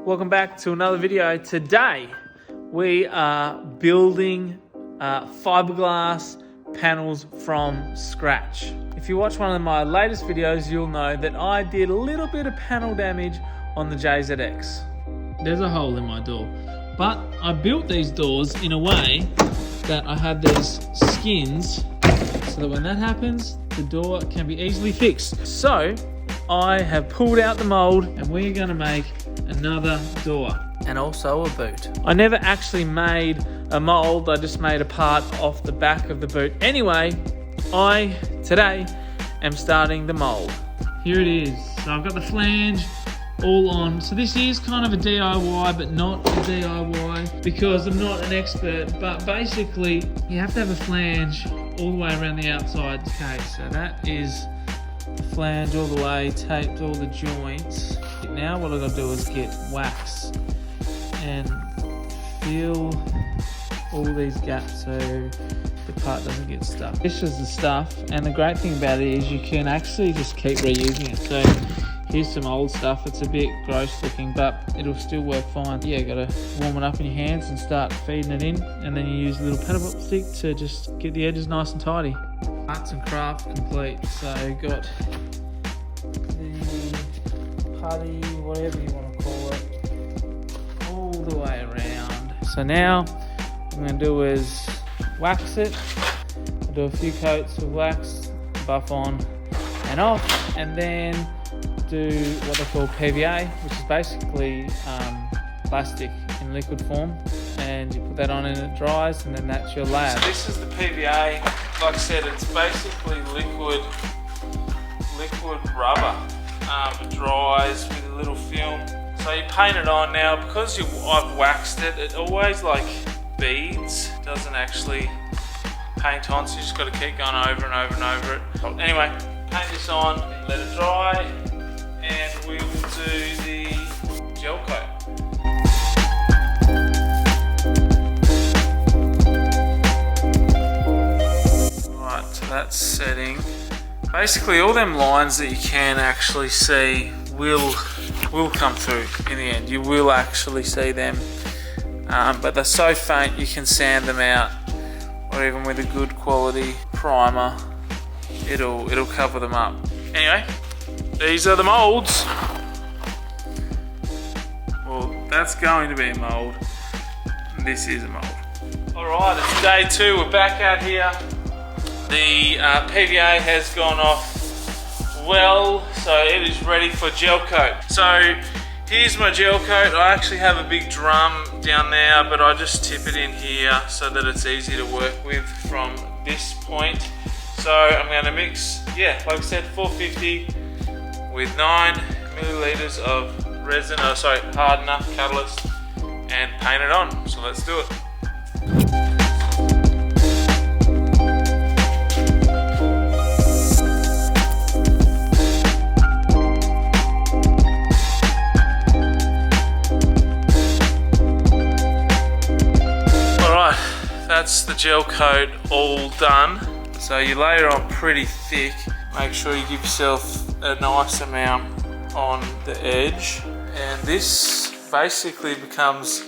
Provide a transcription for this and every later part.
Welcome back to another video. Today we are building fiberglass panels from scratch. If you watch one of my latest videos, you'll know that I did a little bit of panel damage on the JZX. There's a hole in my door, but I built these doors in a way that I had these skins so that when that happens, the door can be easily fixed. So I have pulled out the mold and we're going to make another door and also a boot. I never actually made a mold, I just made a part off the back of the boot. Anyway, I today am starting the mold. Here it is. So I've got the flange all on. So this is kind of a DIY, but not a DIY because I'm not an expert, but basically you have to have a flange all the way around the outside. Okay, so that is the flange all the way, taped all the joints. Now what I'm going to do is get wax and fill all these gaps so the part doesn't get stuck. This is the stuff, and the great thing about it is you can actually just keep reusing it. So here's some old stuff. It's a bit gross looking, but it'll still work fine. Yeah, got to warm it up in your hands and start feeding it in, and then you use a little paddle stick to just get the edges nice and tidy. Arts and craft complete. So got the putty, whatever you want to call it, all the way around. So now what I'm going to do is wax it. I'll do a few coats of wax, buff on and off, and then do what they call PVA, which is basically plastic in liquid form, and you put that on and it dries, and then that's your layer. So this is the PVA. Like I said, it's basically liquid rubber. It dries with a little film. So you paint it on now. Because I've waxed it, it always like beads. It doesn't actually paint on, so you just got to keep going over and over and over it. Anyway, paint this on, let it dry, and we will do the gel coat. Right, so that's setting. Basically all them lines that you can actually see will come through in the end. You will actually see them, but they're so faint you can sand them out, or even with a good quality primer it'll cover them up. Anyway, these are the molds. Well, that's going to be a mold. This is a mold. Alright, it's day 2. We're back out here. The PVA has gone off well, so it is ready for gel coat. So here's my gel coat. I actually have a big drum down there, but I just tip it in here so that it's easy to work with from this point. So I'm going to mix, like I said, 450 with 9 milliliters of resin, hardener, catalyst, and paint it on. So let's do it. Alright, that's the gel coat all done. So you layer on pretty thick. Make sure you give yourself a nice amount on the edge, and this basically becomes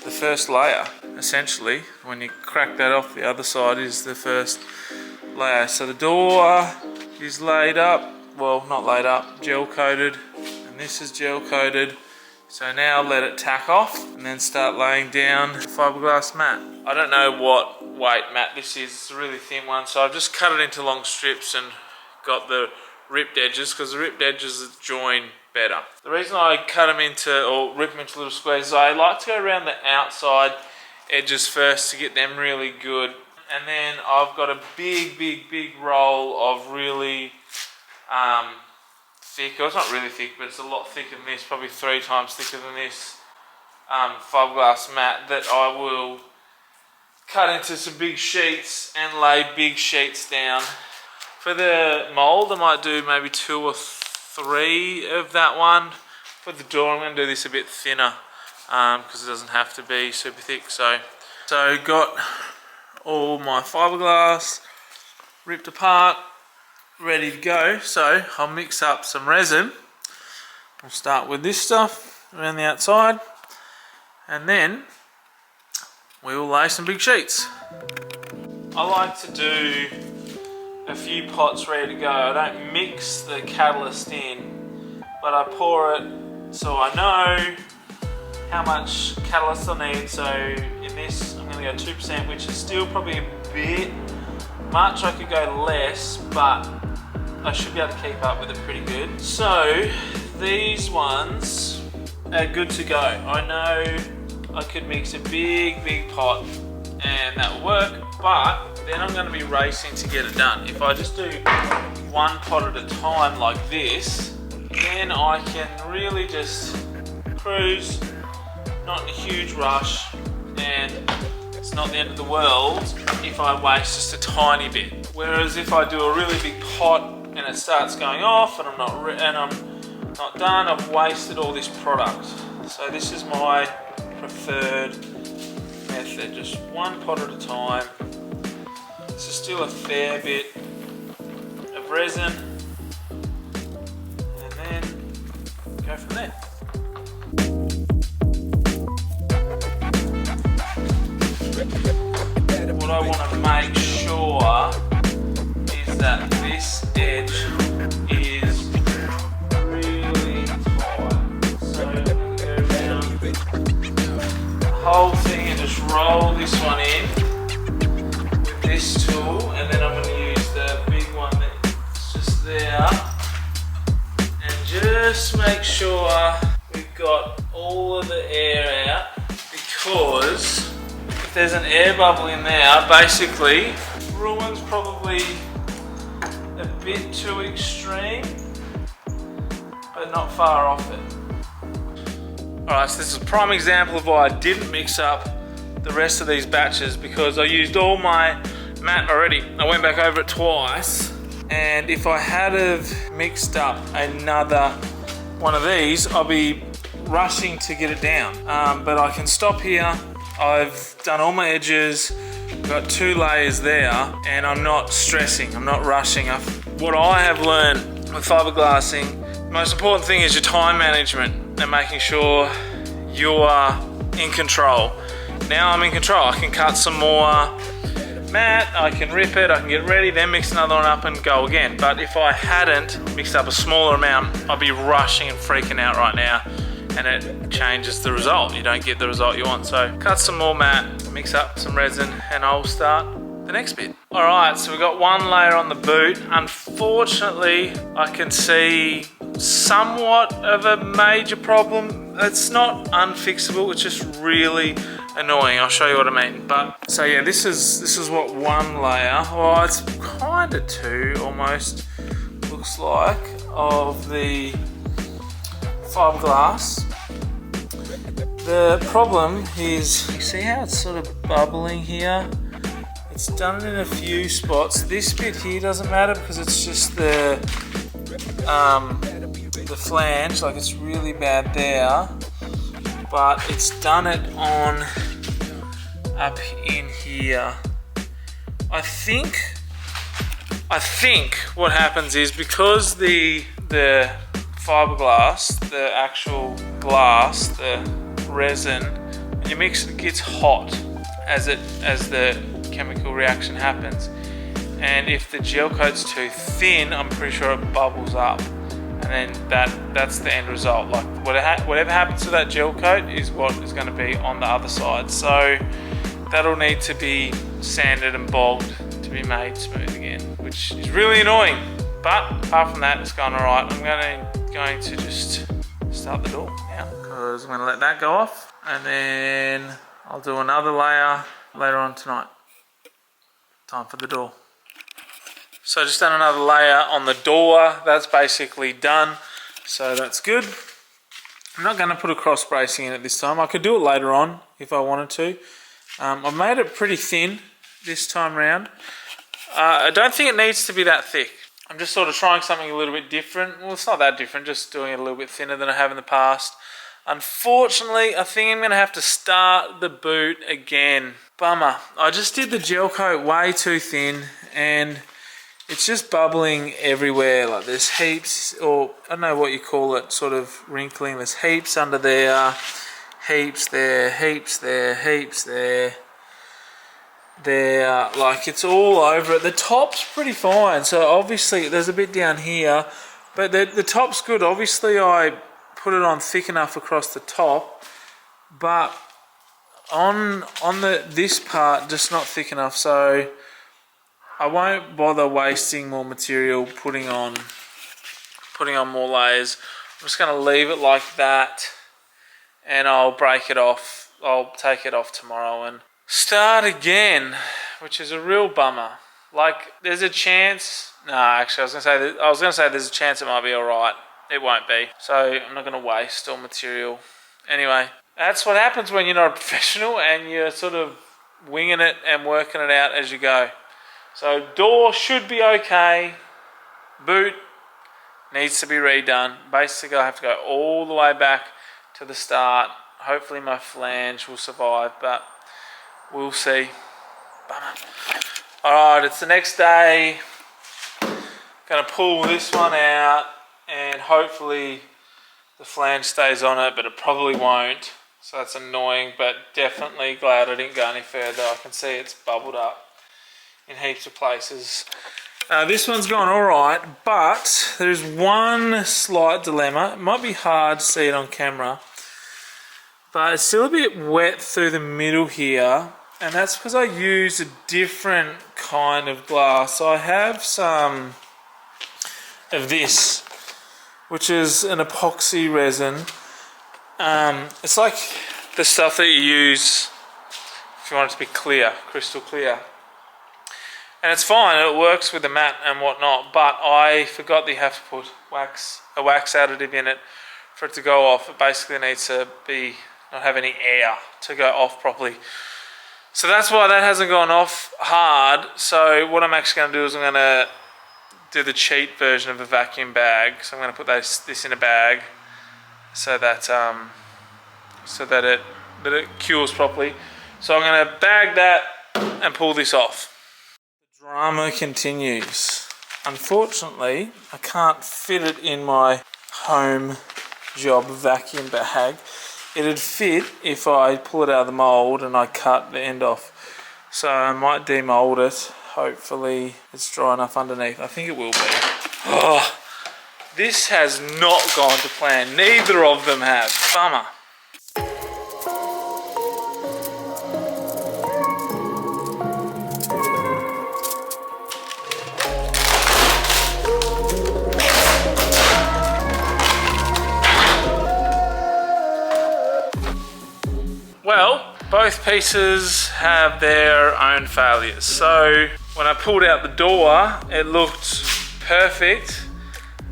the first layer. Essentially, when you crack that off, the other side is the first layer. So the door is laid up, well, not laid up, gel coated, and this is gel coated. So now let it tack off and then start laying down the fiberglass mat. I don't know what weight mat this is, it's a really thin one, so I've just cut it into long strips and got the ripped edges, because the ripped edges join better. The reason I cut them into, or rip them into little squares, is I like to go around the outside edges first to get them really good. And then I've got a big roll of really thick, well, it's not really thick, but it's a lot thicker than this, probably 3 times thicker than this fiberglass mat, that I will cut into some big sheets and lay big sheets down. For the mold, I might do maybe 2 or 3 of that one. For the door, I'm going to do this a bit thinner because it doesn't have to be super thick. So got all my fiberglass ripped apart, ready to go. So I'll mix up some resin. We'll start with this stuff, around the outside, and then we will lay some big sheets. I like to do a few pots ready to go. I don't mix the catalyst in, but I pour it so I know how much catalyst I need. So in this, I'm going to go 2%, which is still probably a bit much. I could go less, but I should be able to keep up with it pretty good. So these ones are good to go. I know I could mix a big pot and that will work, but then I'm going to be racing to get it done. If I just do one pot at a time like this, then I can really just cruise, not in a huge rush, and it's not the end of the world if I waste just a tiny bit. Whereas if I do a really big pot and it starts going off and I'm not done, I've wasted all this product. So this is my preferred method, just one pot at a time. This is still a fair bit of resin, and then go from there. What I want to make sure is that this edge is really tight. So I'm going to go around the whole thing and just roll this one in with this tool, and then I'm going to use the big one that's just there, and just make sure we've got all of the air out, because if there's an air bubble in there, basically ruin's probably a bit too extreme, but not far off it. Alright, so this is a prime example of why I didn't mix up the rest of these batches, because I used all my mat already. I went back over it twice, and if I had have mixed up another one of these, I'll be rushing to get it down. But I can stop here. I've done all my edges, got 2 layers there, and I'm not stressing, I'm not rushing. What I have learned with fiberglassing, the most important thing is your time management and making sure you are in control. Now I'm in control. I can cut some more mat, I can rip it, I can get ready, then mix another one up and go again. But if I hadn't mixed up a smaller amount, I'd be rushing and freaking out right now, and it changes the result. You don't get the result you want. So cut some more mat, mix up some resin, and I'll start the next bit. All right, so we've got one layer on the boot. Unfortunately, I can see somewhat of a major problem. It's not unfixable, it's just really annoying. I'll show you what I mean. But so yeah, this is what one layer, well, it's kind of 2 almost, looks like, of the fiberglass. The problem is, you see how it's sort of bubbling here? It's done in a few spots. This bit here doesn't matter because it's just the flange, like it's really bad there. But it's done it on up in here. I think what happens is, because the fiberglass, the actual glass, the resin, when you mix it gets hot as the chemical reaction happens, and if the gel coat's too thin, I'm pretty sure it bubbles up, and then that's the end result. Like whatever happens to that gel coat is what is going to be on the other side. So that'll need to be sanded and bogged to be made smooth again, which is really annoying. But apart from that, it's going all right. I'm going to just start the door now, because I'm going to let that go off, and then I'll do another layer later on tonight. Time for the door. So I just done another layer on the door. That's basically done, so that's good. I'm not going to put a cross bracing in it this time. I could do it later on if I wanted to. I've made it pretty thin this time round. I don't think it needs to be that thick. I'm just sort of trying something a little bit different. Well, it's not that different, just doing it a little bit thinner than I have in the past. Unfortunately, I think I'm going to have to start the boot again. Bummer. I just did the gel coat way too thin, and it's just bubbling everywhere. Like there's heaps, or I don't know what you call it, sort of wrinkling. There's heaps under there, heaps there, heaps there, heaps there. There, like it's all over it. The top's pretty fine, so obviously there's a bit down here, but the top's good. Obviously I put it on thick enough across the top, but on this part just not thick enough, so I won't bother wasting more material putting on more layers. I'm just going to leave it like that, and I'll break it off. I'll take it off tomorrow and start again, which is a real bummer. Like there's a chance. No, actually, I was gonna say there's a chance it might be all right. It won't be. So I'm not gonna waste all material. Anyway, that's what happens when you're not a professional and you're sort of winging it and working it out as you go. So door should be okay. Boot needs to be redone. Basically, I have to go all the way back to the start. Hopefully my flange will survive, but we'll see. Bummer. Alright, it's the next day. Gonna pull this one out and hopefully the flange stays on it, but it probably won't. So that's annoying, but definitely glad I didn't go any further. I can see it's bubbled up in heaps of places. This one's gone alright, but there's one slight dilemma. It might be hard to see it on camera, but it's still a bit wet through the middle here, and that's because I used a different kind of glass. So I have some of this, which is an epoxy resin. It's like the stuff that you use if you want it to be clear, crystal clear. And it's fine, it works with the mat and whatnot, but I forgot that you have to put a wax additive in it for it to go off. It basically needs to be not have any air to go off properly. So that's why that hasn't gone off hard. So what I'm actually going to do is I'm going to do the cheat version of a vacuum bag. So I'm going to put this in a bag so that it cures properly. So I'm going to bag that and pull this off. The drama continues. Unfortunately, I can't fit it in my home job vacuum bag. It'd fit if I pull it out of the mould and I cut the end off. So I might demould it. Hopefully it's dry enough underneath. I think it will be. Oh, this has not gone to plan. Neither of them have. Bummer. Well, both pieces have their own failures. So when I pulled out the door, it looked perfect,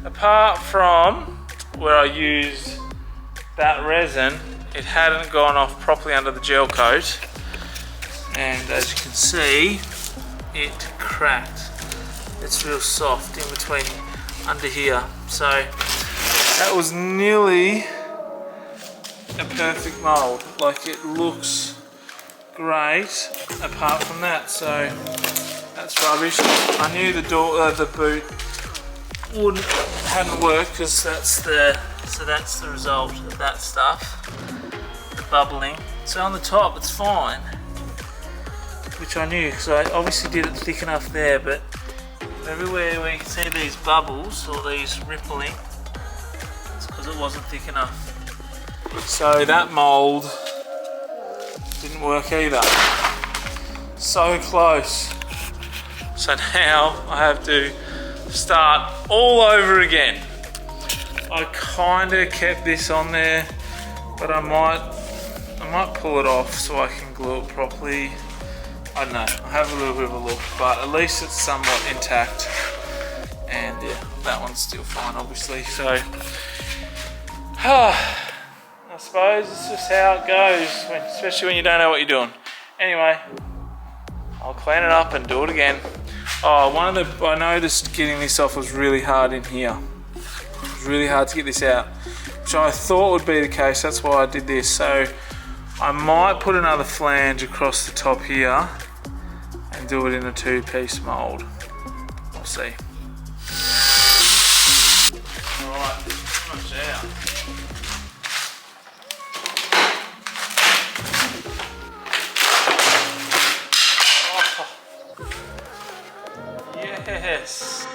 apart from where I used that resin. It hadn't gone off properly under the gel coat, and as you can see, it cracked. It's real soft in between under here. So that was nearly a perfect mould. Like, it looks great apart from that, so that's rubbish. I knew the boot hadn't worked because that's the result of that stuff, the bubbling. So on the top it's fine, which I knew because I obviously did it thick enough there, but everywhere where you can see these bubbles or these rippling, it's because it wasn't thick enough. So that mould didn't work either. So close. So now I have to start all over again. I kind of kept this on there, but I might pull it off so I can glue it properly. I don't know, I'll have a little bit of a look, but at least it's somewhat intact. And yeah, that one's still fine obviously, so I suppose it's just how it goes, especially when you don't know what you're doing. Anyway, I'll clean it up and do it again. Oh, I noticed getting this off was really hard in here. It was really hard to get this out, which I thought would be the case. That's why I did this. So I might put another flange across the top here and do it in a two-piece mould. We'll see. Alright, pretty much out. Oh. Yes.